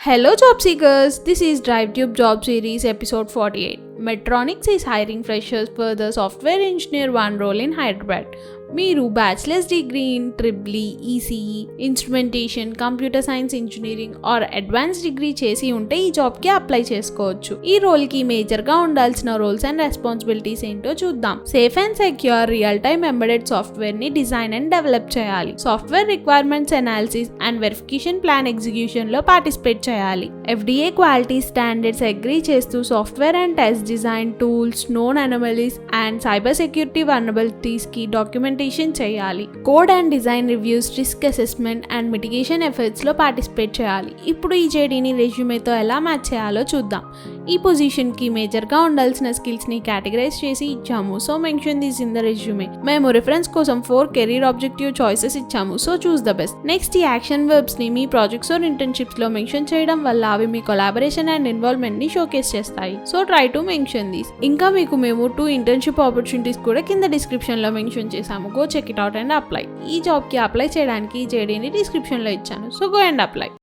Hello job seekers, this is DriveTube Job Series episode 48. Medtronics is hiring freshers for the software engineer one role in Hyderabad. మీరు bachelors degree in triple ECE instrumentation computer science engineering or advance degree చేసి ఉంటే ఈ జాబ్కి apply చేసుకోవచ్చు. ఈ రోల్కి మేజర్గా ఉండాల్సిన రోల్స్ అండ్ రెస్పాన్సిబిలిటీస్ ఏంటో చూద్దాం. Safe and secure real time embedded సాఫ్ట్వేర్ని డిజైన్ అండ్ డెవలప్ చేయాలి. Software requirements analysis and verification plan ఎగ్జిక్యూషన్లో పార్టిసిపేట్ చేయాలి. FDA క్వాలిటీ స్టాండర్డ్స్ అగ్రీ చేస్తూ software and test design tools, known anomalies and cyber security వల్నరబిలిటీస్కి documentation చేయాలి. Code and design reviews, risk assessment and mitigation efforts లో participate చేయాలి. ఇప్పుడు ఈ జేడీని రెజ్యూమేతో ఎలా మ్యాచ్ చేయాలో చూద్దాం. ఈ పొజిషన్ కి మేజర్ గా ఉండాల్సిన స్కిల్స్ ని కేటగరైజ్ చేసి ఇచ్చాము. So mention this in the resume. మేము రిఫరెన్స్ కోసం 4 కెరీర్ ఆబ్జెక్టివ్ చాయిసెస్ ఇచ్చాము. So choose the best. Next, ఈ యాక్షన్ వర్బ్స్ ని మీ ప్రాజెక్ట్స్ ఆర్ ఇంటర్న్షిప్స్ లో మెన్షన్ చేయడం వల్ల అవి మీ కొలాబరేషన్ అండ్ ఇన్వాల్వ్మెంట్ ని షోకేస్ చేస్తాయి. So try to mention this. ఇంకా మీకు మేము 2 ఇంటర్న్షిప్ ఆపర్చునిటీస్ కూడా కింద డిస్క్రిప్షన్ లో మెన్షన్ చేసాము. Go check it out and apply. ఈ జాబ్ కి అప్లై చేయడానికి ఈ జేడీని డిస్క్రిప్షన్ లో ఇచ్చాను. So go and apply.